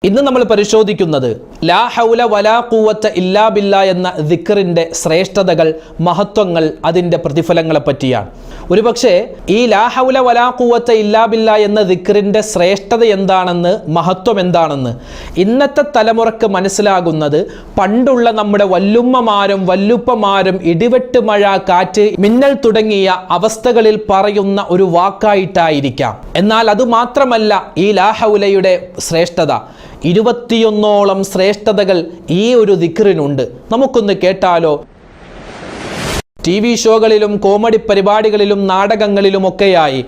ഇന്ന് നമ്മൾ പരിശോധിക്കുന്നത് ലാ ഹൗല വലാ ഖുവത ഇല്ലാ ബില്ലാ എന്ന ദിക്റിന്റെ ശ്രേഷ്ഠതകൾ, മഹത്വങ്ങൾ, അതിൻ്റെ പ്രതിഫലങ്ങളെ പറ്റിയാണ്. ഒരുപക്ഷെ ഈ ലാ ഹൗല വലാ ഖുവത ഇല്ലാ ബില്ലാ എന്ന ദിക്റിന്റെ ശ്രേഷ്ഠത എന്താണെന്ന്, മഹത്വം എന്താണെന്ന് ഇന്നത്തെ തലമുറക്ക് മനസ്സിലാകുന്നത് പണ്ടുള്ള നമ്മുടെ വല്ലുമ്മമാരും വല്ലുപ്പമാരും ഇടിവെട്ട്, മഴ, കാറ്റ്, മിന്നൽ തുടങ്ങിയ അവസ്ഥകളിൽ പറയുന്ന ഒരു വാക്കായിട്ടായിരിക്കാം. എന്നാൽ അതുമാത്രമല്ല ഈ ലാ ഹൗലയുടെ ശ്രേഷ്ഠത. 21ഓളം ശ്രേഷ്ഠതകൾ ഈ ഒരു ദിക്റിനുണ്ട്. നമുക്കൊന്ന് കേട്ടാലോ? TV ഷോകളിലും കോമഡി പരിപാടികളിലും നാടകങ്ങളിലുമൊക്കെയായി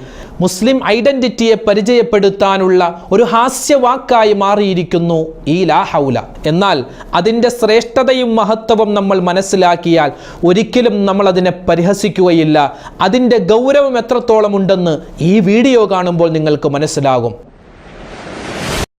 മുസ്ലിം ഐഡന്റിറ്റിയെ പരിചയപ്പെടുത്താനുള്ള ഒരു ഹാസ്യവാക്കായി മാറിയിരിക്കുന്നു ഈ ലാ ഹൗല. എന്നാൽ അതിൻ്റെ ശ്രേഷ്ഠതയും മഹത്വവും നമ്മൾ മനസ്സിലാക്കിയാൽ ഒരിക്കലും നമ്മൾ അതിനെ പരിഹസിക്കുകയില്ല. അതിൻ്റെ ഗൗരവം എത്രത്തോളം ഉണ്ടെന്ന് ഈ വീഡിയോ കാണുമ്പോൾ നിങ്ങൾക്ക് മനസ്സിലാകും.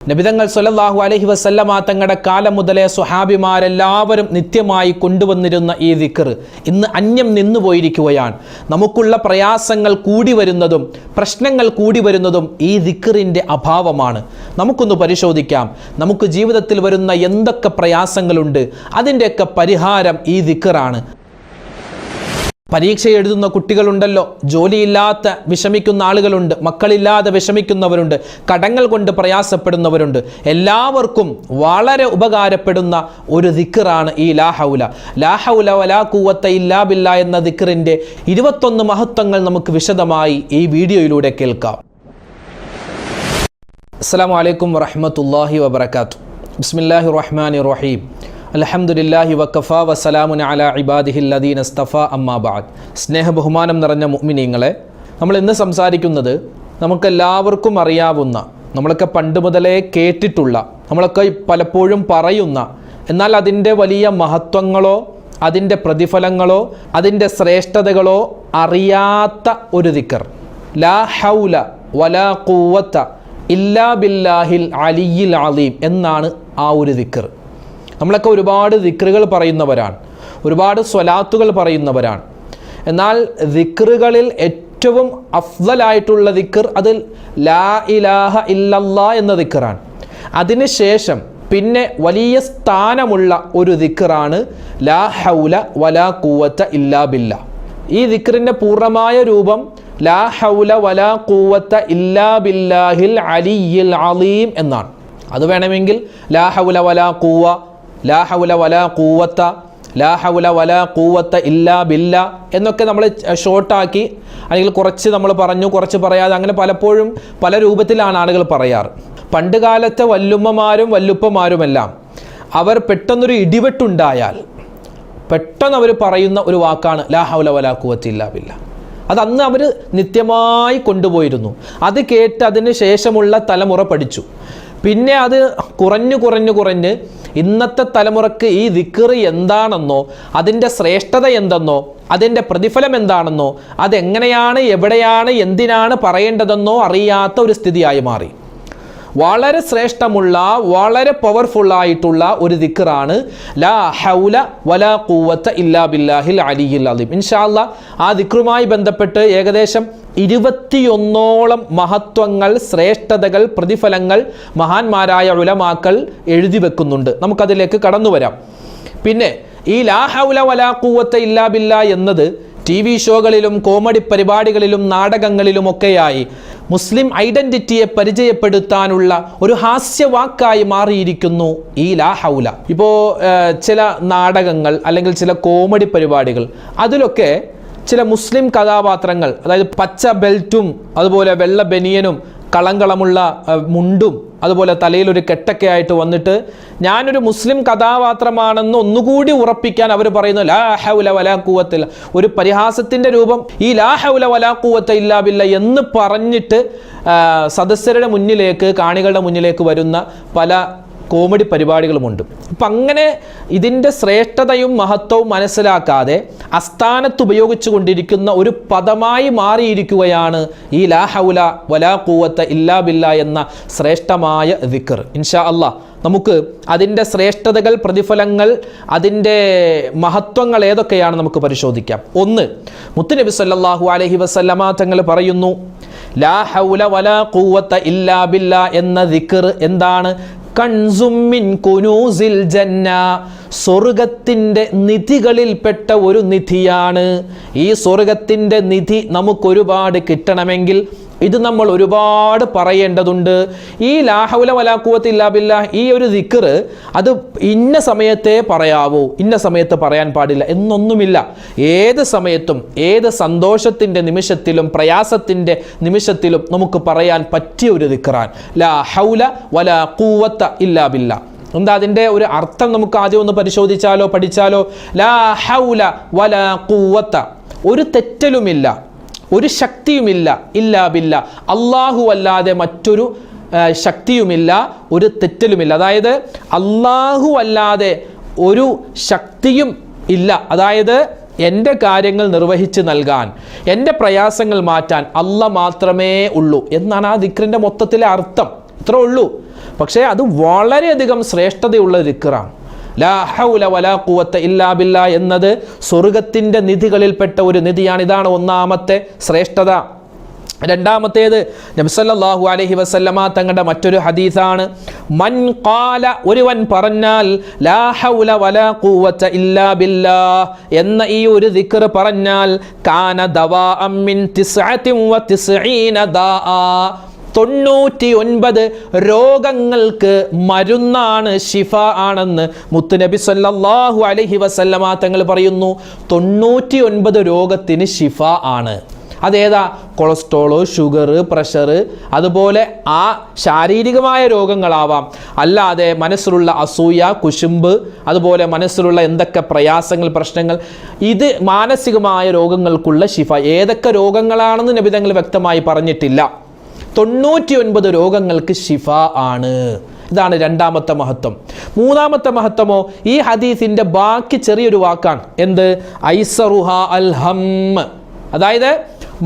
നബിതങ്ങൾ സ്വല്ലല്ലാഹു അലൈഹി വസല്ലമ തങ്ങളുടെ കാലം മുതലേ സ്വഹാബിമാരെല്ലാവരും നിത്യമായി കൊണ്ടുവന്നിരുന്ന ഈ ദിക്ർ ഇന്ന് അന്യം നിന്നുപോയിരിക്കുകയാണ്. നമുക്കുള്ള പ്രയാസങ്ങൾ കൂടി വരുന്നതും പ്രശ്നങ്ങൾ കൂടി വരുന്നതും ഈ ദിക്റിൻ്റെ അഭാവമാണ്. നമുക്കൊന്ന് പരിശോധിക്കാം. നമുക്ക് ജീവിതത്തിൽ വരുന്ന എന്തൊക്കെ പ്രയാസങ്ങളുണ്ട്, അതിൻ്റെയൊക്കെ പരിഹാരം ഈ ദിക്റാണ്. പരീക്ഷ എഴുതുന്ന കുട്ടികളുണ്ടല്ലോ, ജോലിയില്ലാത്ത വിഷമിക്കുന്ന ആളുകളുണ്ട്, മക്കളില്ലാതെ വിഷമിക്കുന്നവരുണ്ട്, കടങ്ങൾ കൊണ്ട് പ്രയാസപ്പെടുന്നവരുണ്ട്. എല്ലാവർക്കും വളരെ ഉപകാരപ്പെടുന്ന ഒരു ദിക്റാണ് ഈ ലാ ഹൗല. ലാ ഹൗല വലാ ഖുവത ഇല്ലാ ബില്ലാ എന്ന ദിക്റിൻ്റെ 21 മഹത്വങ്ങൾ നമുക്ക് വിശദമായി ഈ വീഡിയോയിലൂടെ കേൾക്കാം. അസ്സലാമു അലൈക്കും വറഹ്മത്തുള്ളാഹി വബറകാതുഹു. ബിസ്മില്ലാഹിർ റഹ്മാനിർ റഹീം. അൽഹംദുലില്ലാഹി വകഫാ വസലാമുൻ അലാ ഇബാദിഹിൽ ലദീന ഇസ്തഫാ അമ്മാ ബഅദ്. സ്നേഹ ബഹുമാനം നിറഞ്ഞ മുഅ്മിനീങ്ങളെ, നമ്മൾ ഇന്ന് സംസാരിക്കുന്നത് നമുക്കെല്ലാവർക്കും അറിയാവുന്ന, നമ്മളൊക്കെ പണ്ട് മുതലേ കേട്ടിട്ടുള്ള, നമ്മളൊക്കെ പലപ്പോഴും പറയുന്ന, എന്നാൽ അതിൻ്റെ വലിയ മഹത്വങ്ങളോ അതിൻ്റെ പ്രതിഫലങ്ങളോ അതിൻ്റെ ശ്രേഷ്ഠതകളോ അറിയാത്ത ഒരു ദിക്ർ. ലാ ഹൗല വലാ ഖുവത ഇല്ലാ ബില്ലാഹിൽ അലിയിൽ അലീം എന്നാണ് ആ ഒരു ദിക്ർ. നമ്മളൊക്കെ ഒരുപാട് ദിക്റുകൾ പറയുന്നവരാണ്, ഒരുപാട് സ്വലാത്തുകൾ പറയുന്നവരാണ്. എന്നാൽ ദിക്റുകളിൽ ഏറ്റവും അഫ്ളലായിട്ടുള്ള ദിക്ർ അത് ലാ ഇലാഹ ഇല്ലല്ലാ എന്ന ദിക്റാണ്. അതിനുശേഷം പിന്നെ വലിയ സ്ഥാനമുള്ള ഒരു ദിക്റാണ് ലാ ഹൗല വലാ ഖുവത ഇല്ലാ ബില്ലാ. ഈ ദിക്റിൻ്റെ പൂർണ്ണമായ രൂപം ലാ ഹൗല വലാ ഖുവത ഇല്ലാ ബില്ലാഹിൽ അലിയിൽ അലീം എന്നാണ്. അത് വേണമെങ്കിൽ ലാ ഹൗല വലാ ഖുവ, ലാ ഹൗല വലാ ഖുവത, ലാ ഹൗല വലാ ഖുവത ഇല്ലാ ബില്ലാ എന്നൊക്കെ നമ്മൾ ഷോർട്ടാക്കി, അല്ലെങ്കിൽ കുറച്ച് നമ്മൾ പറഞ്ഞു, കുറച്ച് പറയാതെ, അങ്ങനെ പലപ്പോഴും പല രൂപത്തിലാണ് ആളുകൾ പറയാറ്. പണ്ട് കാലത്തെ വല്ലുമ്മമാരും വല്ലുപ്പമാരുമെല്ലാം അവർ പെട്ടെന്നൊരു ഇടിവെട്ടുണ്ടായാൽ പെട്ടെന്ന് അവർ പറയുന്ന ഒരു വാക്കാണ് ലാ ഹൗല വലാ ഖുവത ഇല്ലാ ബില്ലാ. അതന്ന് അവർ നിത്യമായി കൊണ്ടുപോയിരുന്നു. അത് കേട്ട് അതിന് ശേഷമുള്ള തലമുറ പഠിച്ചു. പിന്നെ അത് കുറഞ്ഞ് ഇന്നത്തെ തലമുറക്ക് ഈ ദിക്ർ എന്താണെന്നോ അതിൻ്റെ ശ്രേഷ്ഠത എന്തെന്നോ അതിൻ്റെ പ്രതിഫലം എന്താണെന്നോ അതെങ്ങനെയാണ്, എവിടെയാണ്, എന്തിനാണ് പറയേണ്ടതെന്നോ അറിയാത്ത ഒരു സ്ഥിതിയായി മാറി. വളരെ ശ്രേഷ്ഠമുള്ള, വളരെ പവർഫുള്ളായിട്ടുള്ള ഒരു ദിക്റാണ് ലാ ഹൗല വലാ ഖുവത ഇല്ലാ ബില്ലാഹിൽ അലിയിൽ അലീം. ഇൻഷാ അല്ലാഹ് ആ ദിക്റുമായി ബന്ധപ്പെട്ട് ഏകദേശം 21ഓളം മഹത്വങ്ങൾ, ശ്രേഷ്ഠതകൾ, പ്രതിഫലങ്ങൾ മഹാന്മാരായ ഉലമാക്കൾ എഴുതി വെക്കുന്നുണ്ട്. നമുക്കതിലേക്ക് കടന്നു വരാം. പിന്നെ ഈ ലാ ഹൗല വലാ ഖുവത ഇല്ലാ ബില്ലാ എന്നത് TV ഷോകളിലും കോമഡി പരിപാടികളിലും നാടകങ്ങളിലുമൊക്കെയായി മുസ്ലിം ഐഡന്റിറ്റിയെ പരിചയപ്പെടുത്താനുള്ള ഒരു ഹാസ്യവാക്കായി മാറിയിരിക്കുന്നു ഈ ലാ ഹൗല. ഇപ്പോൾ ചില നാടകങ്ങൾ അല്ലെങ്കിൽ ചില കോമഡി പരിപാടികൾ, അതിലൊക്കെ ചില മുസ്ലിം കഥാപാത്രങ്ങൾ, അതായത് പച്ച ബെൽറ്റും അതുപോലെ വെള്ള ബനിയനും കളങ്കളമുള്ള മുണ്ടും അതുപോലെ തലയിലൊരു കെട്ടൊക്കെ ആയിട്ട് വന്നിട്ട് ഞാനൊരു മുസ്ലിം കഥാപാത്രമാണെന്ന് ഒന്നുകൂടി ഉറപ്പിക്കാൻ അവർ പറയുന്നു ലാ ഹൗല വലാ ഖുവത ഇല്ല. ഒരു പരിഹാസത്തിൻ്റെ രൂപം ഈ ലാ ഹൗല വലാ ഖുവത ഇല്ലാ ബില്ലാ എന്ന് പറഞ്ഞിട്ട് സദസ്യരുടെ മുന്നിലേക്ക്, കാണികളുടെ മുന്നിലേക്ക് വരുന്ന പല കോമഡി പരിപാടികളുമുണ്ട്. അപ്പം അങ്ങനെ ഇതിൻ്റെ ശ്രേഷ്ഠതയും മഹത്വവും മനസ്സിലാക്കാതെ അസ്ഥാനത്ത് ഉപയോഗിച്ചു കൊണ്ടിരിക്കുന്ന ഒരു പദമായി മാറിയിരിക്കുകയാണ് ഈ ലാ ഹൗല വലാ ഖുവത ഇല്ലാ ബില്ലാ എന്ന ശ്രേഷ്ഠമായ ദിക്ർ. ഇൻഷാ അല്ലാഹ് നമുക്ക് അതിൻ്റെ ശ്രേഷ്ഠതകൾ, പ്രതിഫലങ്ങൾ, അതിൻ്റെ മഹത്വങ്ങൾ ഏതൊക്കെയാണ് നമുക്ക് പരിശോധിക്കാം. ഒന്ന്, മുത്തുനബി സല്ലല്ലാഹു അലൈഹി വസല്ലമ തങ്ങൾ പറയുന്നു ലാ ഹൗല വലാ ഖുവത ഇല്ലാ ബില്ലാ എന്ന ദിക്ർ എന്താണ്? കൻസും മിൻ കുനൂസിൽ ജന്ന, സ്വർഗത്തിൻ്റെ നിധികളിൽപ്പെട്ട ഒരു നിധിയാണ്. ഈ സ്വർഗത്തിൻ്റെ നിധി നമുക്കൊരുപാട് കിട്ടണമെങ്കിൽ ഇത് നമ്മൾ ഒരുപാട് പറയേണ്ടതുണ്ട്. ഈ ലാ ഹൗല വലാ ഖുവത ഇല്ലാ ബില്ലാഹ്, ഈ ഒരു ദിക്ർ അത് ഇന്ന സമയത്തേ പറയാവൂ, ഇന്ന സമയത്ത് പറയാൻ പാടില്ല എന്നൊന്നുമില്ല. ഏത് സമയത്തും ഏത് സന്തോഷത്തിൻ്റെ നിമിഷത്തിലും പ്രയാസത്തിൻ്റെ നിമിഷത്തിലും നമുക്ക് പറയാൻ പറ്റിയ ഒരു ദിക്റാൻ ലാ ഹൗല വലാ ഖുവത ഇല്ലാ ബില്ലാഹ്. എന്താ അതിൻ്റെ ഒരു അർത്ഥം? നമുക്ക് ആദ്യം ഒന്ന് പരിശോധിച്ചാലോ, പഠിച്ചാലോ. ലാ ഹൗല വലാ ഖുവത, ഒരു തെറ്റലുമില്ല, ഒരു ശക്തിയുമില്ല, ഇല്ലാ ബില്ല, അല്ലാഹു അല്ലാതെ മറ്റൊരു ശക്തിയുമില്ല, ഒരു തെറ്റലുമില്ല. അതായത് അല്ലാഹു അല്ലാതെ ഒരു ശക്തിയും ഇല്ല. അതായത് എൻ്റെ കാര്യങ്ങൾ നിർവഹിച്ച് നൽകാൻ, എൻ്റെ പ്രയാസങ്ങൾ മാറ്റാൻ അല്ലാഹ് മാത്രമേ ഉള്ളൂ എന്നാണ് ആ ദിക്റിൻ്റെ മൊത്തത്തിലെ അർത്ഥം. ഇത്രേ ഉള്ളൂ. പക്ഷേ അത് വളരെയധികം ശ്രേഷ്ഠതയുള്ള ദിക്റാണ്. ലാ ഹൗല വലാ ഖുവത ഇല്ലാ ബില്ലാഹ് എന്നത് സ്വർഗത്തിൻ്റെ നിധികളിൽപ്പെട്ട ഒരു നിധിയാണ്. ഇതാണ് ഒന്നാമത്തെ ശ്രേഷ്ഠത. രണ്ടാമത്തേത് നബി സല്ലല്ലാഹു അലൈഹി വസല്ലമ തങ്ങളുടെ മറ്റൊരു ഹദീസാണ്. മൻ ഖാല, ഒരുവൻ പറഞ്ഞാൽ ലാ ഹൗല വലാ ഖുവത ഇല്ലാ ബില്ലാഹ് എന്ന ഈ ഒരു ദിക്ർ പറഞ്ഞാൽ കാന ദവാഅം മിൻ 99 ദാആ, 99 രോഗങ്ങൾക്ക് മരുന്നാണ്, ശിഫ ആണെന്ന് മുത്തുനബി സല്ലല്ലാഹു അലൈഹി വസല്ലമ തങ്ങൾ പറയുന്നു. 99 രോഗത്തിന് ശിഫ ആണ്. അതേതാ? കൊളസ്ട്രോള്, ഷുഗർ, പ്രഷർ, അതുപോലെ ആ ശാരീരികമായ രോഗങ്ങളാവാം, അല്ലാതെ മനസ്സിലുള്ള അസൂയ, കുശുമ്പ്, അതുപോലെ മനസ്സിലുള്ള എന്തൊക്കെ പ്രയാസങ്ങൾ, പ്രശ്നങ്ങൾ, ഇത് മാനസികമായ രോഗങ്ങൾക്കുള്ള ശിഫ. ഏതൊക്കെ രോഗങ്ങളാണെന്ന് നബി തങ്ങൾ വ്യക്തമായി പറഞ്ഞിട്ടില്ല. 99 രോഗങ്ങൾക്ക് ശിഫ ആണ്. ഇതാണ് രണ്ടാമത്തെ മഹത്വം. മൂന്നാമത്തെ മഹത്വമോ ഈ ഹദീസിന്റെ ബാക്കി ചെറിയൊരു വാക്കാണ്. എന്ത്? ഐസറുഹ അൽ ഹമ്മ്, അതായത്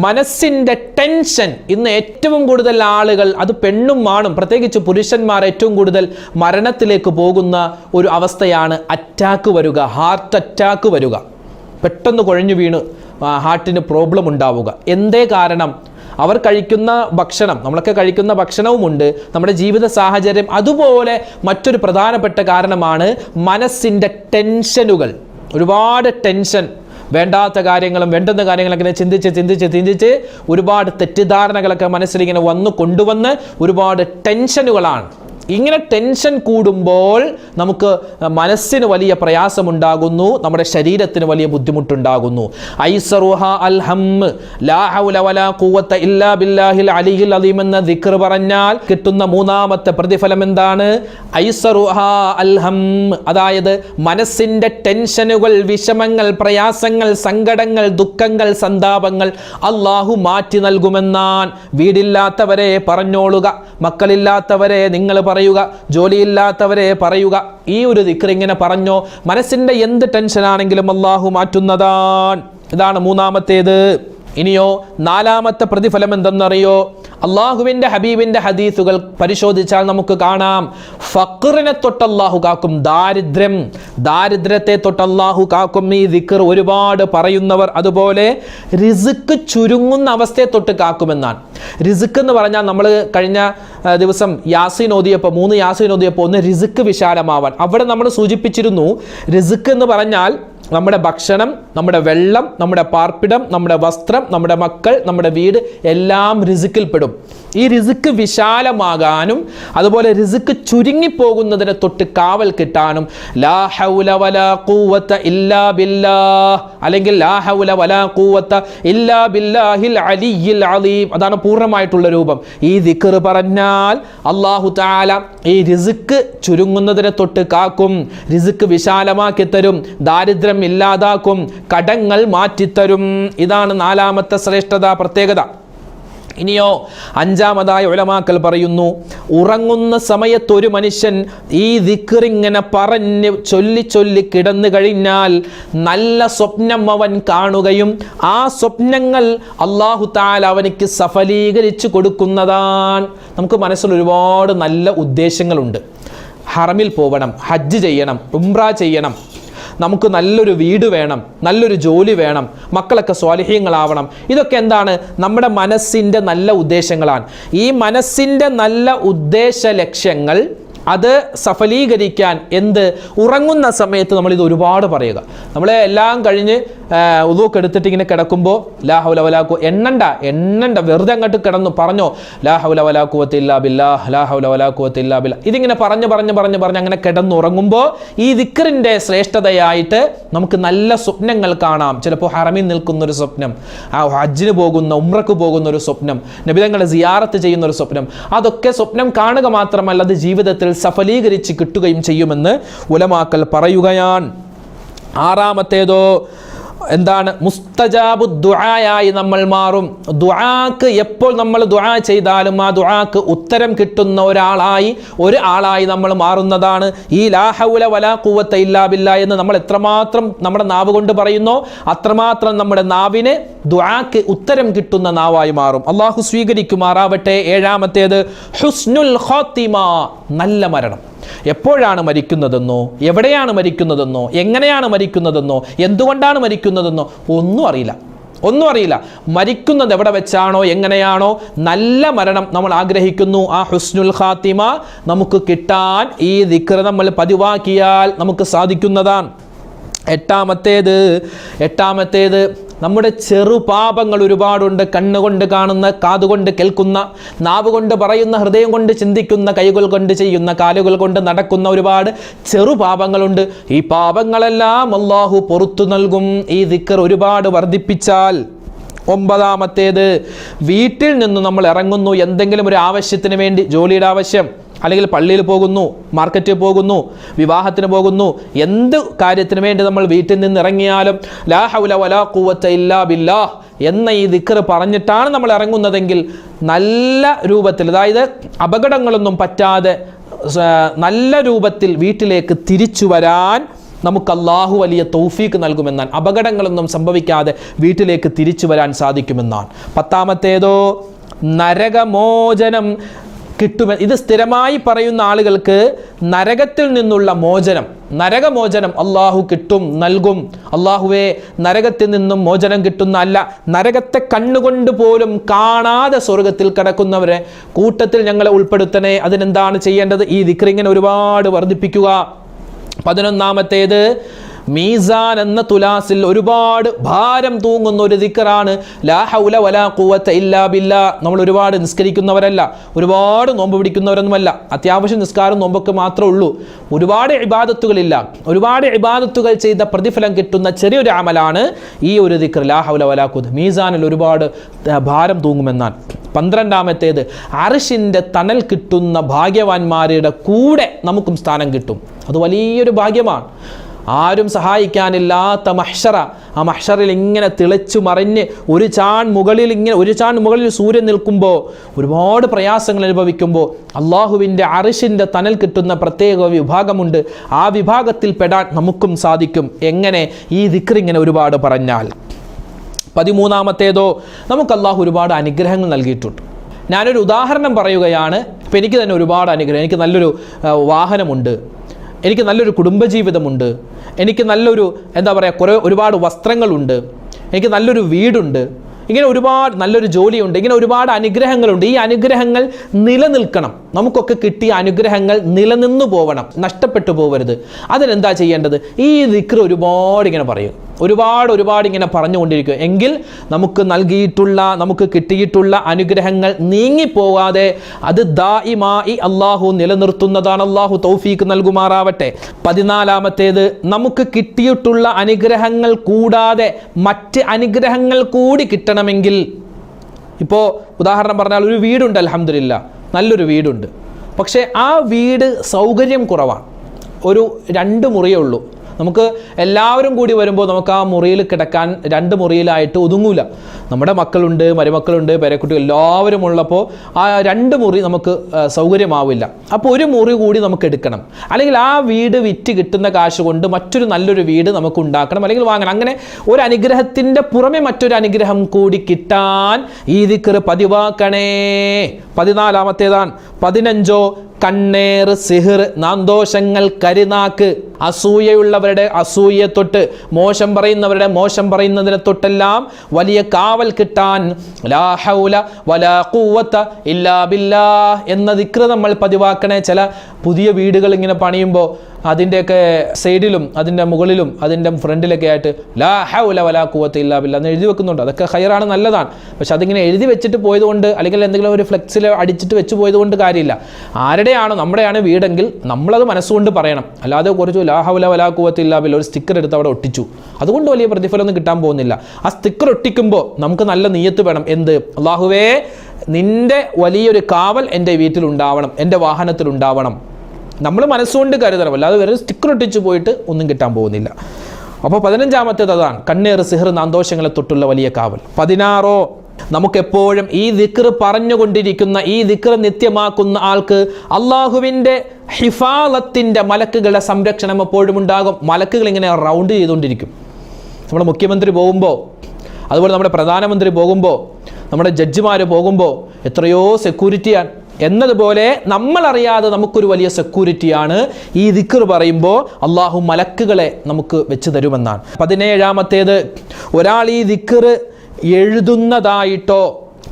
മനസ്സിൻ്റെ ടെൻഷൻ. ഇന്ന് ഏറ്റവും കൂടുതൽ ആളുകൾ, അത് പെണ്ണും ആണും പ്രത്യേകിച്ച് പുരുഷന്മാർ ഏറ്റവും കൂടുതൽ മരണത്തിലേക്ക് പോകുന്ന ഒരു അവസ്ഥയാണ് അറ്റാക്ക് വരിക, ഹാർട്ട് അറ്റാക്ക് വരിക, പെട്ടെന്ന് കുഴഞ്ഞു വീണ് ഹാർട്ടിന് പ്രോബ്ലം ഉണ്ടാവുക. എന്തേ കാരണം? അവർ കഴിക്കുന്ന ഭക്ഷണം, നമ്മളൊക്കെ കഴിക്കുന്ന ഭക്ഷണവുമുണ്ട്, നമ്മുടെ ജീവിത സാഹചര്യം, അതുപോലെ മറ്റൊരു പ്രധാനപ്പെട്ട കാരണമാണ് മനസ്സിൻ്റെ ടെൻഷനുകൾ. ഒരുപാട് ടെൻഷൻ, വേണ്ടാത്ത കാര്യങ്ങളും വേണ്ടുന്ന കാര്യങ്ങളൊക്കെ ചിന്തിച്ച് ഒരുപാട് തെറ്റിദ്ധാരണകളൊക്കെ മനസ്സിലിങ്ങനെ കൊണ്ടുവന്ന് ഒരുപാട് ടെൻഷനുകളാണ്. ഇങ്ങനെ ടെൻഷൻ കൂടുമ്പോൾ നമുക്ക് മനസ്സിന് വലിയ പ്രയാസമുണ്ടാകുന്നു, നമ്മുടെ ശരീരത്തിന് വലിയ ബുദ്ധിമുട്ടുണ്ടാകുന്നു. ഐസറുഹ അൽ ഹമ്മ്, ലാ ഹൗല വലാ ഖുവത ഇല്ലാ ബില്ലാഹിൽ അലിയിൽ അലീം എന്ന ദിക്ർ പറഞ്ഞാൽ കിട്ടുന്ന മൂന്നാമത്തെ പ്രതിഫലം എന്താണ്? ഐസറുഹ അൽ ഹമ്മ്, അതായത് മനസ്സിൻ്റെ ടെൻഷനുകൾ, വിഷമങ്ങൾ, പ്രയാസങ്ങൾ, സങ്കടങ്ങൾ, ദുഃഖങ്ങൾ, സന്താപങ്ങൾ അല്ലാഹു മാറ്റി നൽകുമെന്നാൻ. വീടില്ലാത്തവരെ പറഞ്ഞോളുക, മക്കളില്ലാത്തവരെ നിങ്ങൾ പറയുക, ജോലിയില്ലാത്തവരെ പറയുക. ഈ ഒരു ദിക്ർ ഇങ്ങനെ പറഞ്ഞോ, മനസ്സിന്റെ എന്ത് ടെൻഷനാണെങ്കിലും അല്ലാഹു മാറ്റുന്നതാണ്. ഇതാണ് മൂന്നാമത്തേത്. ഇനിയോ നാലാമത്തെ പ്രതിഫലം എന്തെന്നറിയോ? അള്ളാഹുവിൻ്റെ ഹബീബിൻ്റെ ഹദീസുകൾ പരിശോധിച്ചാൽ നമുക്ക് കാണാം, ഫഖറിനെ തൊട്ട് അല്ലാഹു കാക്കും, ദാരിദ്ര്യത്തെ തൊട്ട് അല്ലാഹു കാക്കും. ഈ ദിക്ർ ഒരുപാട് പറയുന്നവർ. അതുപോലെ റിസ്ക് ചുരുങ്ങുന്ന അവസ്ഥയെ തൊട്ട് കാക്കുമെന്നാണ്. റിസ്ക് എന്ന് പറഞ്ഞാൽ നമ്മൾ കഴിഞ്ഞ ദിവസം യാസീൻ ഓതിയപ്പോൾ 3 യാസീൻ ഓതിയപ്പോൾ ഒന്ന് റിസ്ക് വിശാലമാവാൻ, അവിടെ നമ്മൾ സൂചിപ്പിച്ചിരുന്നു. റിസ്ക് എന്ന് പറഞ്ഞാൽ നമ്മുടെ ഭക്ഷണം, നമ്മുടെ വെള്ളം, നമ്മുടെ പാർപ്പിടം, നമ്മുടെ വസ്ത്രം, നമ്മുടെ മക്കൾ, നമ്മുടെ വീട് എല്ലാം റിസ്ക്കിൽപ്പെടും. ഈ റിസ്ക് വിശാലമാകാനും അതുപോലെ റിസ്ക് ചുരുങ്ങിപ്പോകുന്നതിനെ തൊട്ട് കാവൽ കിട്ടാനും ലാ ഹൗല വലാ ഖുവത ഇല്ലാ ബില്ലാഹ്, അല്ലെങ്കിൽ ലാ ഹൗല വലാ ഖുവത ഇല്ലാ ബില്ലാഹിൽ അലിയിൽ അലീം, അതാണ് പൂർണ്ണമായിട്ടുള്ള രൂപം. ഈ ദിക്ർ പറഞ്ഞാൽ അല്ലാഹു തആല ഈ റിസ്ക് ചുരുങ്ങുന്നതിനെ തൊട്ട് കാക്കും, റിസ്ക് വിശാലമാക്കി തരും, ദാരിദ്ര്യം ഇല്ലാതാക്കും, കടങ്ങൾ മാറ്റിത്തരും. ഇതാണ് നാലാമത്തെ ശ്രേഷ്ഠത, പ്രത്യേകത. ഇനിയോ അഞ്ചാമതായി ഉലമാക്കൾ പറയുന്നു, ഉറങ്ങുന്ന സമയത്ത് ഒരു മനുഷ്യൻ ഈ ദിക്ർ ഇങ്ങനെ പറഞ്ഞ് ചൊല്ലി കിടന്നു കഴിഞ്ഞാൽ നല്ല സ്വപ്നം അവൻ കാണുകയും ആ സ്വപ്നങ്ങൾ അല്ലാഹു തആല അവനിക്ക് സഫലീകരിച്ചു കൊടുക്കുന്നതാണ്. നമുക്ക് മനസ്സിൽ ഒരുപാട് നല്ല ഉദ്ദേശങ്ങളുണ്ട്. ഹറമിൽ പോകണം, ഹജ്ജ് ചെയ്യണം, ഉംറ ചെയ്യണം, നമുക്ക് നല്ലൊരു വീട് വേണം, നല്ലൊരു ജോലി വേണം, മക്കളൊക്കെ സ്വാലിഹീങ്ങളാവണം. ഇതൊക്കെ എന്താണ്? നമ്മുടെ മനസ്സിൻ്റെ നല്ല ഉദ്ദേശങ്ങളാണ്. ഈ മനസ്സിൻ്റെ നല്ല ഉദ്ദേശ ലക്ഷ്യങ്ങൾ അത് സഫലീകരിക്കാൻ ഉറങ്ങുന്ന സമയത്ത് നമ്മളിത് ഒരുപാട് പറയുക. നമ്മളെ എല്ലാം കഴിഞ്ഞ് ഉദൂക്ക് എടുത്തിട്ട് ഇങ്ങനെ കിടക്കുമ്പോൾ ലാ ഹൗല വലാ ഖുവത എണ്ണണ്ട വെറുതെ അങ്ങോട്ട് കിടന്നു പറഞ്ഞോ ലാ ഹൗല വലാ ഖുവത ഇല്ലാ ബില്ലാഹ്, ലാ ഹൗല വലാ ഖുവത ഇല്ലാ ബില്ലാഹ്. ഇതിങ്ങനെ പറഞ്ഞ് അങ്ങനെ കിടന്നുറങ്ങുമ്പോൾ ഈ ദിക്റിന്റെ ശ്രേഷ്ഠതയായിട്ട് നമുക്ക് നല്ല സ്വപ്നങ്ങൾ കാണാം. ചിലപ്പോൾ ഹറമിൽ നിൽക്കുന്ന ഒരു സ്വപ്നം, ഹജ്ജിന് പോകുന്ന ഉംറക്ക് പോകുന്ന ഒരു സ്വപ്നം, നബിതങ്ങളെ സിയാറത്ത് ചെയ്യുന്ന ഒരു സ്വപ്നം, അതൊക്കെ സ്വപ്നം കാണുക മാത്രമല്ല അത് ജീവിതത്തിൽ സഫലീകരിച്ച് കിട്ടുകയും ചെയ്യുമെന്ന് ഉലമാക്കൾ പറയുകയാണ്. ആറാമത്തേതോ എന്താണ്? മുസ്തജാബു ദുആയായി നമ്മൾ മാറും. ദുആക്ക് എപ്പോൾ നമ്മൾ ദുആ ചെയ്താലും ആ ദുആക്ക് ഉത്തരം കിട്ടുന്ന ഒരാളായി നമ്മൾ മാറുന്നതാണ് ഈ ലാ ഹൗല വലാ ഖുവത ഇല്ലാ ബില്ലാഹ് എന്ന് നമ്മൾ എത്രമാത്രം നമ്മുടെ നാവ് കൊണ്ട് പറയുന്നോ അത്രമാത്രം നമ്മുടെ നാവിന് ദുആക്ക് ഉത്തരം കിട്ടുന്ന നാവായി മാറും. അള്ളാഹു സ്വീകരിക്കുമാറാവട്ടെ. ഏഴാമത്തേത് ഹുസ്നുൽ ഖാത്തിമ, നല്ല മരണം. എപ്പോഴാണ് മരിക്കുന്നതെന്നോ, എവിടെയാണ് മരിക്കുന്നതെന്നോ, എങ്ങനെയാണ് മരിക്കുന്നതെന്നോ, എന്തുകൊണ്ടാണ് മരിക്കുന്നതെന്നോ ഒന്നും അറിയില്ല. മരിക്കുന്നത് എവിടെ വെച്ചാണോ എങ്ങനെയാണോ, നല്ല മരണം നമ്മൾ ആഗ്രഹിക്കുന്നു. ആ ഹുസ്നുൽ ഖാത്തിമ നമുക്ക് കിട്ടാൻ ഈ ദിക്ർ നമ്മൾ പതിവാക്കിയാൽ നമുക്ക് സാധിക്കുന്നതാണ്. എട്ടാമത്തേത് നമ്മുടെ ചെറുപാപങ്ങൾ ഒരുപാടുണ്ട്. കണ്ണുകൊണ്ട് കാണുന്ന, കാതുകൊണ്ട് കേൾക്കുന്ന, നാവ് കൊണ്ട് പറയുന്ന, ഹൃദയം കൊണ്ട് ചിന്തിക്കുന്ന, കൈകൾ കൊണ്ട് ചെയ്യുന്ന, കാലുകൾ കൊണ്ട് നടക്കുന്ന ഒരുപാട് ചെറുപാപങ്ങളുണ്ട്. ഈ പാപങ്ങളെല്ലാം അല്ലാഹു പുറത്തു നൽകും ഈ ദിക്ർ ഒരുപാട് വർദ്ധിപ്പിച്ചാൽ. ഒമ്പതാമത്തേത് വീട്ടിൽ നിന്ന് നമ്മൾ ഇറങ്ങുന്നു എന്തെങ്കിലും ഒരു ആവശ്യത്തിന് വേണ്ടി, ജോലിയുടെ ആവശ്യം, അല്ലെങ്കിൽ പള്ളിയിൽ പോകുന്നു, മാർക്കറ്റിൽ പോകുന്നു, വിവാഹത്തിന് പോകുന്നു, എന്ത് കാര്യത്തിന് വേണ്ടി നമ്മൾ വീട്ടിൽ നിന്ന് ഇറങ്ങിയാലും ലാ ഹൗല വലാ ഖുവത ഇല്ലാ ബില്ലാഹ് എന്ന ഈ ദിക്ർ പറഞ്ഞിട്ടാണ് നമ്മൾ ഇറങ്ങുന്നതെങ്കിൽ നല്ല രൂപത്തിൽ, അതായത് അപകടങ്ങളൊന്നും പറ്റാതെ നല്ല രൂപത്തിൽ വീട്ടിലേക്ക് തിരിച്ചു വരാൻ നമുക്ക് അല്ലാഹു വലിയ തൗഫീക്ക് നൽകുമെന്നാണ്. അപകടങ്ങളൊന്നും സംഭവിക്കാതെ വീട്ടിലേക്ക് തിരിച്ചു വരാൻ സാധിക്കുമെന്നാണ്. പത്താമത്തേതോ നരകമോചനം കിട്ടുമെന്ന്. ഇത് സ്ഥിരമായി പറയുന്ന ആളുകൾക്ക് നരകത്തിൽ നിന്നുള്ള നരകമോചനം അള്ളാഹു നൽകും. അള്ളാഹുവേ, നരകത്തിൽ നിന്നും മോചനം കിട്ടുന്ന അല്ല, നരകത്തെ കണ്ണുകൊണ്ട് പോലും കാണാതെ സ്വർഗത്തിൽ കിടക്കുന്നവരെ കൂട്ടത്തിൽ ഞങ്ങളെ ഉൾപ്പെടുത്തണേ. അതിനെന്താണ് ചെയ്യേണ്ടത്? ഈ ദിക്ർ ഇങ്ങനെ ഒരുപാട് വർദ്ധിപ്പിക്കുക. 11ാമത്തേത് മീസാൻ എന്ന തുലാസിൽ ഒരുപാട് ഭാരം തൂങ്ങുന്ന ഒരു ദിക്റാണ് ലാ ഹൗല വലാ ഖുവത ഇല്ലാ ബില്ലാഹ്. നമ്മൾ ഒരുപാട് നിസ്കരിക്കുന്നവരല്ല, ഒരുപാട് നോമ്പ് പിടിക്കുന്നവരൊന്നുമല്ല. അത്യാവശ്യം നിസ്കാരം നോമ്പൊക്കെ മാത്രമേ ഉള്ളൂ. ഒരുപാട് ഇബാദത്തുകളില്ല. ഒരുപാട് ഇബാദത്തുകൾ ചെയ്ത പ്രതിഫലം കിട്ടുന്ന ചെറിയൊരു അമലാണ് ഈ ഒരു ദിക്ർ ലാ ഹൗല വലാ ഖുവത. മീസാനിൽ ഒരുപാട് ഭാരം തൂങ്ങുമെന്നാണ്. 12ാമത്തേത് അർശിൻ്റെ തണൽ കിട്ടുന്ന ഭാഗ്യവാന്മാരുടെ കൂടെ നമുക്കും സ്ഥാനം കിട്ടും. അത് വലിയൊരു ഭാഗ്യമാണ്. ആരും സഹായിക്കാനില്ലാത്ത മഹ്ശറ, ആ മഹ്ശറിൽ ഇങ്ങനെ തിളച്ചു മറിഞ്ഞ് ഒരു ചാൺ മുകളിൽ സൂര്യൻ നിൽക്കുമ്പോൾ, ഒരുപാട് പ്രയാസങ്ങൾ അനുഭവിക്കുമ്പോൾ അള്ളാഹുവിൻ്റെ അർശിൻ്റെ തണൽ കിട്ടുന്ന പ്രത്യേക വിഭാഗമുണ്ട്. ആ വിഭാഗത്തിൽ പെടാൻ നമുക്കും സാധിക്കും. എങ്ങനെ? ഈ ദിക്ർ ഇങ്ങനെ ഒരുപാട് പറഞ്ഞാൽ. 13ാമത്തേതോ നമുക്ക് അള്ളാഹു ഒരുപാട് അനുഗ്രഹങ്ങൾ നൽകിയിട്ടുണ്ട്. ഞാനൊരു ഉദാഹരണം പറയുകയാണ്. ഇപ്പം എനിക്ക് തന്നെ ഒരുപാട് അനുഗ്രഹം. എനിക്ക് നല്ലൊരു വാഹനമുണ്ട്, എനിക്ക് നല്ലൊരു കുടുംബജീവിതമുണ്ട്, എനിക്ക് ഒരുപാട് വസ്ത്രങ്ങളുണ്ട്, എനിക്ക് നല്ലൊരു വീടുണ്ട്, ഇങ്ങനെ ഒരുപാട് നല്ലൊരു ജോലിയുണ്ട്, ഇങ്ങനെ ഒരുപാട് അനുഗ്രഹങ്ങളുണ്ട്. ഈ അനുഗ്രഹങ്ങൾ നിലനിൽക്കണം. നമുക്കൊക്കെ കിട്ടിയ അനുഗ്രഹങ്ങൾ നിലനിന്നു പോവണം, നഷ്ടപ്പെട്ടു പോകരുത്. അതിനെന്താ ചെയ്യേണ്ടത്? ഈ ദിക്ർ ഒരുപാട് ഇങ്ങനെ പറയും, ഒരുപാട് ഇങ്ങനെ പറഞ്ഞുകൊണ്ടിരിക്കുക. എങ്കിൽ നമുക്ക് കിട്ടിയിട്ടുള്ള അനുഗ്രഹങ്ങൾ നീങ്ങിപ്പോകാതെ അത് ദായിമായി അള്ളാഹു നിലനിർത്തുന്നതാണ്. അള്ളാഹു തൗഫീക്ക് നൽകുമാറാവട്ടെ. 14ാമത്തേത് നമുക്ക് കിട്ടിയിട്ടുള്ള അനുഗ്രഹങ്ങൾ കൂടാതെ മറ്റ് അനുഗ്രഹങ്ങൾ കൂടി കിട്ടണമെങ്കിൽ, ഇപ്പോൾ ഉദാഹരണം പറഞ്ഞാൽ ഒരു വീടുണ്ട്, അൽഹംദുലില്ലാ നല്ലൊരു വീടുണ്ട്. പക്ഷേ ആ വീട് സൗകര്യം കുറവാണ്. ഒരു 2 മുറിയേ ഉള്ളൂ. നമുക്ക് എല്ലാവരും കൂടി വരുമ്പോൾ നമുക്ക് ആ മുറിയിൽ കിടക്കാൻ 2 മുറിയിലായിട്ട് ഒതുങ്ങൂല. നമ്മുടെ മക്കളുണ്ട്, മരുമക്കളുണ്ട്, പേരക്കുട്ടി എല്ലാവരും ഉള്ളപ്പോൾ ആ 2 മുറി നമുക്ക് സൗകര്യമാവില്ല. അപ്പോൾ ഒരു മുറി കൂടി നമുക്ക് എടുക്കണം. അല്ലെങ്കിൽ ആ വീട് വിറ്റ് കിട്ടുന്ന കാശ് കൊണ്ട് മറ്റൊരു നല്ലൊരു വീട് നമുക്ക് ഉണ്ടാക്കണം, അല്ലെങ്കിൽ വാങ്ങണം. അങ്ങനെ ഒരു അനുഗ്രഹത്തിൻ്റെ പുറമെ മറ്റൊരു അനുഗ്രഹം കൂടി കിട്ടാൻ ഈ ദിക്ർ പതിവാക്കണേ. 14ാമത്തേതാണ്. 15 കണ്ണേർ, സിഹിർ, നാന്തോഷങ്ങൾ, കരിനാക്ക്, അസൂയയുള്ളവരുടെ അസൂയയെ തൊട്ട്, മോശം പറയുന്നവരുടെ മോശം പറയുന്നതിനെ തൊട്ടെല്ലാം വലിയ കാവൽ കിട്ടാൻ ലാ ഹൗല വലാ ഖുവത ഇല്ലാ ബില്ലാഹ് എന്ന ദിക്ർ നമ്മൾ പതിവാക്കണേ. ചില പുതിയ വീടുകൾ ഇങ്ങനെ പണിയുമ്പോൾ അതിൻ്റെയൊക്കെ സൈഡിലും അതിൻ്റെ മുകളിലും അതിൻ്റെ ഫ്രണ്ടിലൊക്കെ ആയിട്ട് ലാ ഹൗല വലാ ഖുവത ഇല്ലാ ബില്ലാഹ് എന്ന് എഴുതി വെക്കുന്നുണ്ട്. അതൊക്കെ ഖൈറാണ്, നല്ലതാണ്. പക്ഷെ അതിങ്ങനെ എഴുതി വെച്ചിട്ട് പോയതുകൊണ്ട്, അല്ലെങ്കിൽ എന്തെങ്കിലും ഒരു ഫ്ലെക്സിൽ അടിച്ചിട്ട് വെച്ച് പോയതുകൊണ്ട് കാര്യമില്ല. ആരുടെയാണോ, നമ്മുടെയാണ് വീടെങ്കിൽ നമ്മളത് മനസ്സുകൊണ്ട് പറയണം. അല്ലാതെ കുറച്ച് ലാ ഹൗല വലാ ഖുവത ഇല്ലാ ബില്ലാഹ് ഒരു സ്റ്റിക്കർ എടുത്ത് അവിടെ ഒട്ടിച്ചു, അതുകൊണ്ട് വലിയ പ്രതിഫലമൊന്നും കിട്ടാൻ പോകുന്നില്ല. ആ സ്റ്റിക്കർ ഒട്ടിക്കുമ്പോൾ നമുക്ക് നല്ല നിയ്യത്ത് വേണം. എന്ത്? അല്ലാഹുവേ, നിന്റെ വലിയൊരു കാവൽ എൻ്റെ വീട്ടിലുണ്ടാവണം, എൻ്റെ വാഹനത്തിലുണ്ടാവണം. നമ്മൾ മനസ്സുകൊണ്ട് കരുതണം, അല്ലാതെ വേറെ സ്റ്റിക്കർ ഒട്ടിച്ച് പോയിട്ട് ഒന്നും കിട്ടാൻ പോകുന്നില്ല. അപ്പോൾ 15-ാമത്തേത് അതാണ്, കണ്ണേർ, സിഹർ, നാന്തോഷങ്ങളെ തൊട്ടുള്ള വലിയ കാവൽ. 16, നമുക്കെപ്പോഴും ഈ ദിക്ർ പറഞ്ഞുകൊണ്ടിരിക്കുന്ന, ഈ ദിക്ർ നിത്യമാക്കുന്ന ആൾക്ക് അള്ളാഹുവിൻ്റെ ഹിഫാലത്തിൻ്റെ മലക്കുകളുടെ സംരക്ഷണം എപ്പോഴും ഉണ്ടാകും. മലക്കുകൾ ഇങ്ങനെ റൗണ്ട് ചെയ്തുകൊണ്ടിരിക്കും. നമ്മുടെ മുഖ്യമന്ത്രി പോകുമ്പോൾ, അതുപോലെ നമ്മുടെ പ്രധാനമന്ത്രി പോകുമ്പോൾ, നമ്മുടെ ജഡ്ജിമാർ പോകുമ്പോൾ എത്രയോ സെക്യൂരിറ്റിയാണ് എന്നതുപോലെ നമ്മളറിയാതെ നമുക്കൊരു വലിയ സെക്യൂരിറ്റിയാണ് ഈ ദിക്ർ പറയുമ്പോൾ അള്ളാഹു മലക്കുകളെ നമുക്ക് വെച്ച് തരുമെന്നാണ്. 17-ാമത്തേത്, ഒരാൾ ഈ ദിക്ർ എഴുതുന്നതായിട്ടോ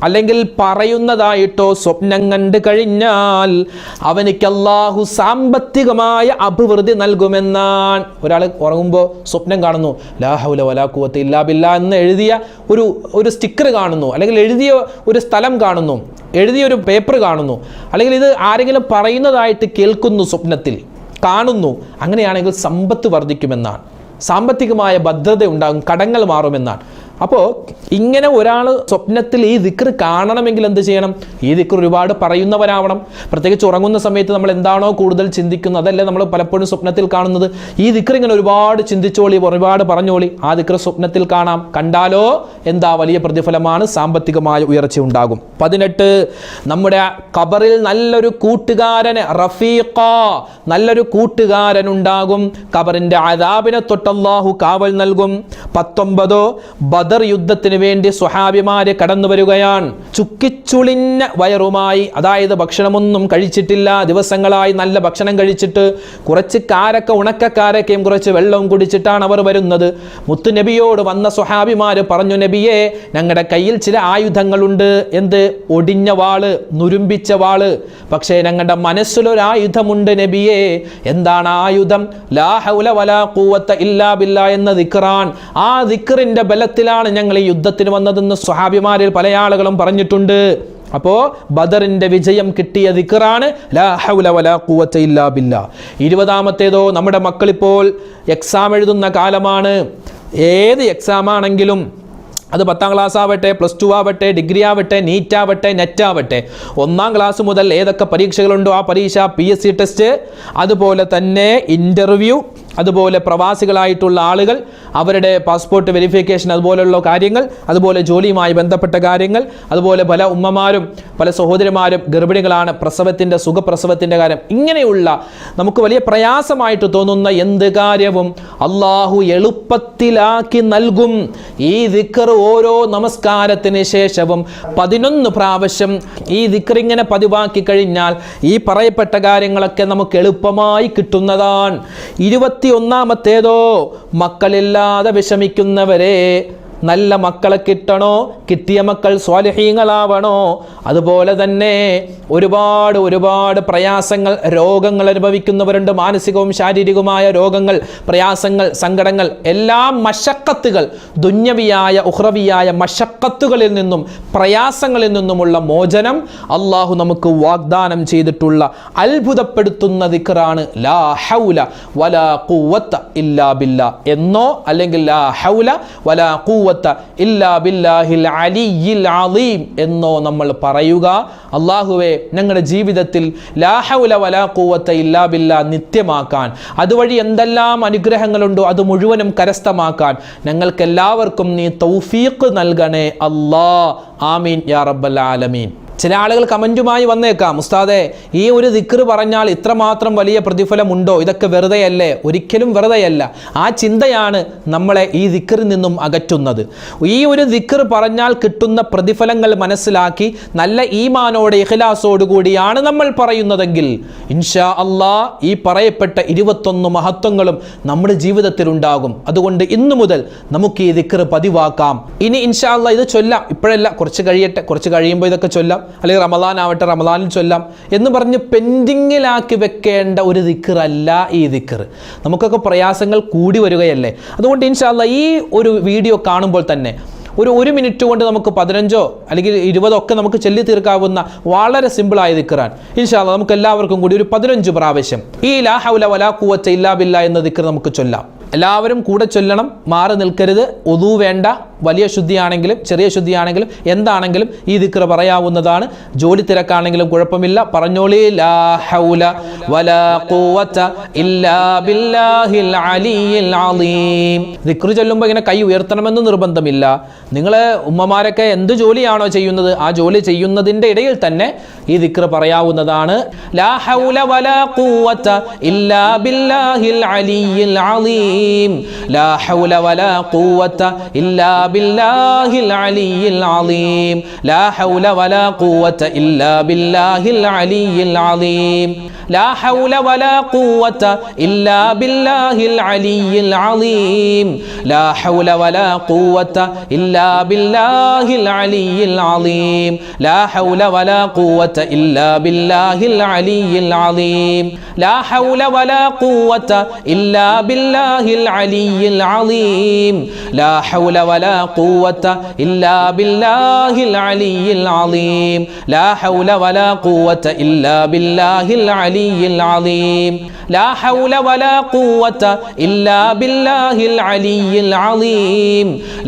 അല്ലെങ്കിൽ പറയുന്നതായിട്ടോ സ്വപ്നം കണ്ടു കഴിഞ്ഞാൽ അവനിക്ക് അള്ളാഹു സാമ്പത്തികമായ അഭിവൃദ്ധി നൽകുമെന്നാണ്. ഒരാൾ ഉറങ്ങുമ്പോൾ സ്വപ്നം കാണുന്നു, ലാ ഹൗല വലാ ഖുവത ഇല്ലാ ബില്ലാഹ് എന്ന് എഴുതിയ ഒരു സ്റ്റിക്കർ കാണുന്നു, അല്ലെങ്കിൽ എഴുതിയ ഒരു സ്ഥലം കാണുന്നു, എഴുതിയൊരു പേപ്പർ കാണുന്നു, അല്ലെങ്കിൽ ഇത് ആരെങ്കിലും പറയുന്നതായിട്ട് കേൾക്കുന്നു, സ്വപ്നത്തിൽ കാണുന്നു. അങ്ങനെയാണെങ്കിൽ സമ്പത്ത് വർദ്ധിക്കുമെന്നാണ്, സാമ്പത്തികമായ ഭദ്രത ഉണ്ടാകും, കടങ്ങൾ മാറുമെന്നാണ്. അപ്പോൾ ഇങ്ങനെ ഒരാൾ സ്വപ്നത്തിൽ ഈ ദിക്ർ കാണണമെങ്കിൽ എന്ത് ചെയ്യണം? ഈ ദിക്ർ ഒരുപാട് പറയുന്നവരാവണം. പ്രത്യേകിച്ച് ഉറങ്ങുന്ന സമയത്ത് നമ്മൾ എന്താണോ കൂടുതൽ ചിന്തിക്കുന്നത് അതല്ലേ നമ്മൾ പലപ്പോഴും സ്വപ്നത്തിൽ കാണുന്നത്. ഈ ദിക്ർ ഇങ്ങനെ ഒരുപാട് ചിന്തിച്ചോളി, ഒരുപാട് പറഞ്ഞോളി, ആ ദിക്ർ സ്വപ്നത്തിൽ കാണാം. കണ്ടാലോ എന്താ വലിയ പ്രതിഫലമാണ്, സാമ്പത്തികമായ ഉയർച്ച ഉണ്ടാകും. 18, നമ്മുടെ ഖബറിൽ നല്ലൊരു കൂട്ടുകാരന്, റഫീഖ, നല്ലൊരു കൂട്ടുകാരൻ ഉണ്ടാകും. ഖബറിന്റെ അദാബിനെ തൊട്ട് അല്ലാഹു കാവൽ നൽകും. 19, ബദർ യുദ്ധത്തിന് വേണ്ടി സ്വഹാബിമാര് കടന്നു വരികയാണ്. ചുക്കിച്ചുളിഞ്ഞ വയറുമായി, അതായത് ഭക്ഷണമൊന്നും കഴിച്ചിട്ടില്ല, ദിവസങ്ങളായി നല്ല ഭക്ഷണം കഴിച്ചിട്ട് കുറച്ച് ഉണക്കക്കാരക്കയും കുറച്ച് വെള്ളവും കുടിച്ചിട്ടാണ് അവർ വരുന്നത്. മുത്തു നബിയോട് വന്ന സ്വഹാബിമാര് പറഞ്ഞു, നബിയെ, ഞങ്ങളുടെ കയ്യിൽ ചില ആയുധങ്ങളുണ്ട്. എന്ത്? ഒടിഞ്ഞ വാള്, നുരുമ്പിച്ച വാള്. പക്ഷേ ഞങ്ങളുടെ മനസ്സിലൊരായുധമുണ്ട് നബിയെ. എന്താണ് ആയുധം? ലാ ഹൗല വലാ ഖുവത ഇല്ലാ ബില്ലാഹ് എന്ന ദിക്റാൻ. ആ ദിക്റിന്റെ ബലത്തിലാണ് ഞങ്ങൾ ഈ യുദ്ധത്തിന് വന്നതെന്ന് സ്വഹാബിമാരിൽ പല ആളുകളും പറഞ്ഞിട്ടുണ്ട്. അപ്പോൾ ബദറിന്റെ വിജയം കിട്ടിയ ദിക്റാണ് ലാ ഹൗല വലാ ഖുവത ഇല്ലാ ബില്ലാഹ്. 20-ാമത്തേതോ, നമ്മുടെ മക്കളിപ്പോൾ എക്സാം എഴുതുന്ന കാലമാണ്. ഏത് എക്സാം ആണെങ്കിലും, അത് 10ാം ക്ലാസ് ആവട്ടെ, +2 ആവട്ടെ, ഡിഗ്രി ആവട്ടെ, നീറ്റ് ആവട്ടെ, നെറ്റ് ആവട്ടെ, 1ാം ക്ലാസ് മുതൽ ഏതൊക്കെ പരീക്ഷകളുണ്ടോ ആ പരീക്ഷ, PSC ടെസ്റ്റ്, അതുപോലെ തന്നെ ഇൻ്റർവ്യൂ, അതുപോലെ പ്രവാസികളായിട്ടുള്ള ആളുകൾ അവരുടെ പാസ്പോർട്ട് വെരിഫിക്കേഷൻ, അതുപോലെയുള്ള കാര്യങ്ങൾ, അതുപോലെ ജോലിയുമായി ബന്ധപ്പെട്ട കാര്യങ്ങൾ, അതുപോലെ പല ഉമ്മമാരും പല സഹോദരിമാരും ഗർഭിണികളാണ്, പ്രസവത്തിൻ്റെ സുഖപ്രസവത്തിൻ്റെ കാര്യം, ഇങ്ങനെയുള്ള നമുക്ക് വലിയ പ്രയാസമായിട്ട് തോന്നുന്ന എന്ത് കാര്യവും അള്ളാഹു എളുപ്പത്തിലാക്കി നൽകും. ഈ ദിക്ർ ഓരോ നമസ്കാരത്തിന് ശേഷവും 11 പ്രാവശ്യം ഈ ദിക്ർ ഇങ്ങനെ പതിവാക്കി കഴിഞ്ഞാൽ ഈ പറയപ്പെട്ട കാര്യങ്ങളൊക്കെ നമുക്ക് എളുപ്പമായി കിട്ടുന്നതാണ്. 21-ാമത്തേതോ, മക്കളില്ലാതെ വിഷമിക്കുന്നവരെ, നല്ല മക്കളെ കിട്ടണോ, കിട്ടിയ മക്കൾ സ്വാലിഹീങ്ങളാവണോ, അതുപോലെ തന്നെ ഒരുപാട് പ്രയാസങ്ങൾ, രോഗങ്ങൾ അനുഭവിക്കുന്നവരുണ്ട്, മാനസികവും ശാരീരികവുമായ രോഗങ്ങൾ, പ്രയാസങ്ങൾ, സങ്കടങ്ങൾ, എല്ലാ മശക്കത്തുകൾ, ദുന്യവിയായ ഉഖ്റവിയായ മശക്കത്തുകളിൽ നിന്നും പ്രയാസങ്ങളിൽ നിന്നുമുള്ള മോചനം അള്ളാഹു നമുക്ക് വാഗ്ദാനം ചെയ്തിട്ടുള്ള അത്ഭുതപ്പെടുത്തുന്ന ദിക്റാണ് ലാ ഹൗല വലാ ഖുവത ഇല്ലാ ബില്ലാഹ് എന്നോ, അല്ലെങ്കിൽ ലാ ഹൗല വലാ ഖുവത ഇല്ലാ ബില്ലാഹിൽ അലിയിൽ അലീം എന്നോ നമ്മൾ പറയുക. അല്ലാഹുവേ, ഞങ്ങളുടെ ജീവിതത്തിൽ ലാ ഹൗല വലാ ഖുവത ഇല്ലാ ബില്ലാഹ് നിത്യമാക്കാൻ, അതുവഴി എന്തെല്ലാം അനുഗ്രഹങ്ങളുണ്ടോ അത് മുഴുവനും കരസ്ഥമാക്കാൻ ഞങ്ങൾക്കെല്ലാവർക്കും നീ തൗഫീഖ് നൽകണേ അല്ലാഹ്. ആമീൻ യാ റബ്ബൽ ആലമീൻ. ചില ആളുകൾ കമൻറ്റുമായി വന്നേക്കാം, ഉസ്താദേ ഈ ഒരു ദിക്ർ പറഞ്ഞാൽ ഇത്രമാത്രം വലിയ പ്രതിഫലമുണ്ടോ, ഇതൊക്കെ വെറുതെയല്ലേ? ഒരിക്കലും വെറുതെയല്ല. ആ ചിന്തയാണ് നമ്മളെ ഈ ദിക്റിൽ നിന്നും അകറ്റുന്നത്. ഈ ഒരു ദിക്ർ പറഞ്ഞാൽ കിട്ടുന്ന പ്രതിഫലങ്ങൾ മനസ്സിലാക്കി നല്ല ഈമാനോടെ ഇഖ്ലാസോട് കൂടിയാണ് നമ്മൾ പറയുന്നതെങ്കിൽ ഇൻഷാ അല്ലാഹ് ഈ പറയപ്പെട്ട 21 മഹത്വങ്ങളും നമ്മുടെ ജീവിതത്തിൽ ഉണ്ടാകും. അതുകൊണ്ട് ഇന്നു മുതൽ നമുക്ക് ഈ ദിക്ർ പതിവാക്കാം. ഇനി ഇൻഷാ അല്ലാഹ് ഇത് ചൊല്ലാം, ഇപ്പോഴല്ല, കുറച്ച് കഴിയട്ടെ, കുറച്ച് കഴിയുമ്പോൾ ഇതൊക്കെ ചൊല്ലാം, അല്ലെങ്കിൽ റമദാൻ ആവട്ടെ റമദാനിൽ ചൊല്ലാം എന്ന് പറഞ്ഞ് പെൻഡിങ്ങിലാക്കി വെക്കേണ്ട ഒരു ദിക്റല്ല ഈ ദിക്ർ. നമുക്കൊക്കെ പ്രയാസങ്ങൾ കൂടി വരികയല്ലേ. അതുകൊണ്ട് ഇൻഷാ അല്ലാഹ് ഈ ഒരു വീഡിയോ കാണുമ്പോൾ തന്നെ ഒരു മിനിറ്റ് കൊണ്ട് നമുക്ക് 15 അല്ലെങ്കിൽ 20 ഒക്കെ നമുക്ക് ചൊല്ലി തീർക്കാവുന്ന വളരെ സിമ്പിളായ ദിക്റാണ്. ഇൻഷാ അല്ലാഹ് നമുക്ക് എല്ലാവർക്കും കൂടി ഒരു 15 പ്രാവശ്യം ഈ ലാ ഹൗല വലാ ഖുവത ഇല്ലാ ബില്ലാ എന്ന ദിക്ർ നമുക്ക് ചൊല്ലാം. എല്ലാവരും കൂടെ ചൊല്ലണം, മാറി നിൽക്കരുത്. ഉദു വേണ്ട, വലിയ ശുദ്ധിയാണെങ്കിലും ചെറിയ ശുദ്ധിയാണെങ്കിലും എന്താണെങ്കിലും ഈ ദിക്ർ പറയാവുന്നതാണ്. ജോലി തിരക്കാണെങ്കിലും കുഴപ്പമില്ല, പറഞ്ഞോളി. ലാ ഹൗല വലാ ഖുവത ഇല്ലാ ബില്ലാഹിൽ അലിയിൽ അലീം. ദിക്ർ ചൊല്ലുമ്പോൾ ഇങ്ങനെ കൈ ഉയർത്തണമെന്ന് നിർബന്ധമില്ല. നിങ്ങൾ ഉമ്മമാരൊക്കെ എന്ത് ജോലിയാണോ ചെയ്യുന്നത് ആ ജോലി ചെയ്യുന്നതിൻ്റെ ഇടയിൽ തന്നെ ഈ ദിക്ർ പറയാവുന്നതാണ്. ലാ ഹൗല വലാ ഖുവത ഇല്ലാ ബില്ലാഹിൽ അലിയിൽ അലീം. ലാ ഹൗല വലാ ഖുവത ഇല്ലാ ബില്ലാഹിൽ അലിയിൽ അലീം. ലാ ഹൗല വലാ ഖുവത ഇല്ലാ ബില്ലാഹിൽ അലിയിൽ അലീം. ലാ ഹൗല വലാ ഖുവത ഇല്ലാ ബില്ലാഹിൽ അലിയിൽ അലീം. ലാ ഹൗല വലാ ഖുവത ഇല്ലാ ബില്ലാഹിൽ അലിയിൽ അലീം. ലാ ഹൗല വലാ ഖുവത ഇല്ലാ ബില്ലാഹിൽ അലിയിൽ അലീം. ലാ ഹൗല വലാ ഖുവത ഇല്ലാ ബില്ലാഹിൽ അലിയിൽ അലീം. ലാ ഹൗല വലാ ഖുവത ഇല്ലാ ബില്ലാഹിൽ അലിയിൽ അലീം. ലാ ഹൗല വലാ ഖുവത ഇല്ലാ ബില്ലാഹിൽ അലിയിൽ അലീം. ലാ ഹൗല വലാ ഖുവത ഇല്ലാ ബില്ലാഹിൽ അലിയിൽ അലീം.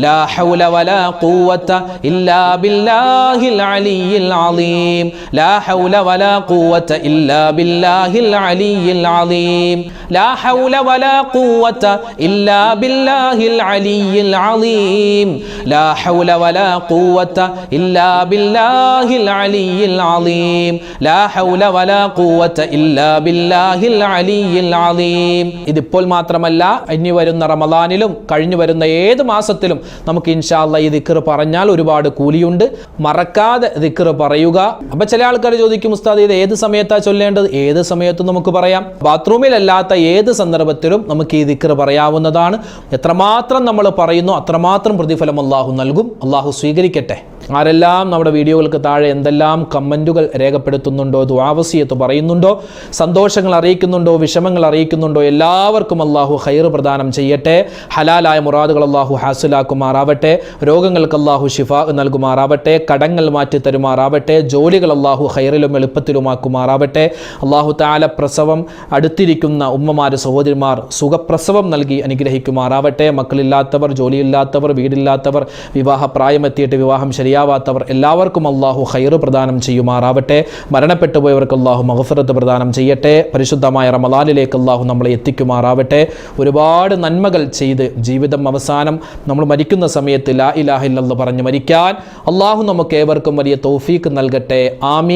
ലാ ഹൗല വലാ ഖുവത ഇല്ലാ ബില്ലാഹിൽ അലിയിൽ അലീം. ലാ ഹൗല വലാ ഖുവത ഇല്ലാ ബില്ലാഹിൽ അലിയിൽ അലീം. ലാ ഹൗല വലാ ഖുവത ഇല്ലാ ബില്ലാഹിൽ അലിയിൽ അലീം. ലാ ഹൗല വലാ ഖുവത ഇല്ലാ ബില്ലാഹിൽ അലിയിൽ അലീം. ലാ ഹൗല വലാ ഖുവത ഇല്ലാ ബില്ലാഹിൽ അലിയിൽ അലീം. ഇതിപ്പോൾ മാത്രമല്ല, ഇനി വരുന്ന റമദാനിലും കഴിഞ്ഞു വരുന്ന ഏത് മാസത്തിലും നമുക്ക് ഇൻഷാ അല്ലാഹ് ഈ ദിക്ർ പറഞ്ഞാൽ ഒരുപാട് കൂലിയുണ്ട്. മറക്കാതെ ദിക്ർ പറയുക. അപ്പൊ ചില ആൾക്കാർ ചോദിക്കും, ഉസ്താദ് ഇത് ഏത് സമയത്താ ചൊല്ലേണ്ടത്? ഏത് സമയത്തും നമുക്ക് പറയാം. ബാത്റൂമിലല്ലാത്ത ഏത് സന്ദർഭത്തിലും നമുക്ക് ഈ ദിക്ർ പറയാവുന്നതാണ്. എത്രമാത്രം നമ്മൾ പറയുന്നു അത്രമാത്രം പ്രതിഫലം അല്ലാഹു നൽകും. അല്ലാഹു സ്വീകരിക്കട്ടെ. ആരെല്ലാം നമ്മുടെ വീഡിയോകൾക്ക് താഴെ എന്തെല്ലാം കമൻറ്റുകൾ രേഖപ്പെടുത്തുന്നുണ്ടോ, ദുആവസിയത്ത് പറയുന്നുണ്ടോ, സന്തോഷങ്ങൾ അറിയിക്കുന്നുണ്ടോ, വിഷമങ്ങൾ അറിയിക്കുന്നുണ്ടോ, എല്ലാവർക്കും അല്ലാഹു ഖൈർ പ്രദാനം ചെയ്യട്ടെ. ഹലാലായ മുറാദുകൾ അല്ലാഹു ഹാസിലാക്കുമാറാവട്ടെ. രോഗങ്ങൾക്ക് അല്ലാഹു ശിഫാ നൽകുമാറാവട്ടെ. കടങ്ങൾ മാറ്റി തരുമാറാവട്ടെ. ജോലികൾ അല്ലാഹു ഖൈറിലും എളുപ്പത്തിലുമാക്കുമാറാവട്ടെ. അല്ലാഹു തആല പ്രസവം അടുത്തിരിക്കുന്ന ഉമ്മമാര് സഹോദരിമാർ സുഖപ്രസവം നൽകി അനുഗ്രഹിക്കുമാറാവട്ടെ. മക്കളില്ലാത്തവർ, ജോലിയില്ലാത്തവർ, വീടില്ലാത്തവർ, വിവാഹ പ്രായമെത്തിയിട്ട് വിവാഹം ശരിയാവാത്തവർ എല്ലാവർക്കും അല്ലാഹു ഖൈർ പ്രദാനം ചെയ്യുമാറാവട്ടെ. മരണപ്പെട്ടു പോയവർക്ക് അല്ലാഹു മഗ്ഫിറത്ത് പ്രദാനം ചെയ്യട്ടെ. പരിശുദ്ധമായ റമദാനിലേക്ക് അല്ലാഹു നമ്മളെ എത്തിക്കുമാറാവട്ടെ. ഒരുപാട് നന്മകൾ ചെയ്ത് ജീവിതം അവസാനം നമ്മൾ മരിക്കുന്ന സമയത്ത് ലാ ഇലാഹ ഇല്ലല്ലാഹ് പറഞ്ഞ് മരിക്കാൻ അല്ലാഹു നമുക്ക് ഏവർക്കും വലിയ തൗഫീഖ് നൽകട്ടെ. ആമീൻ.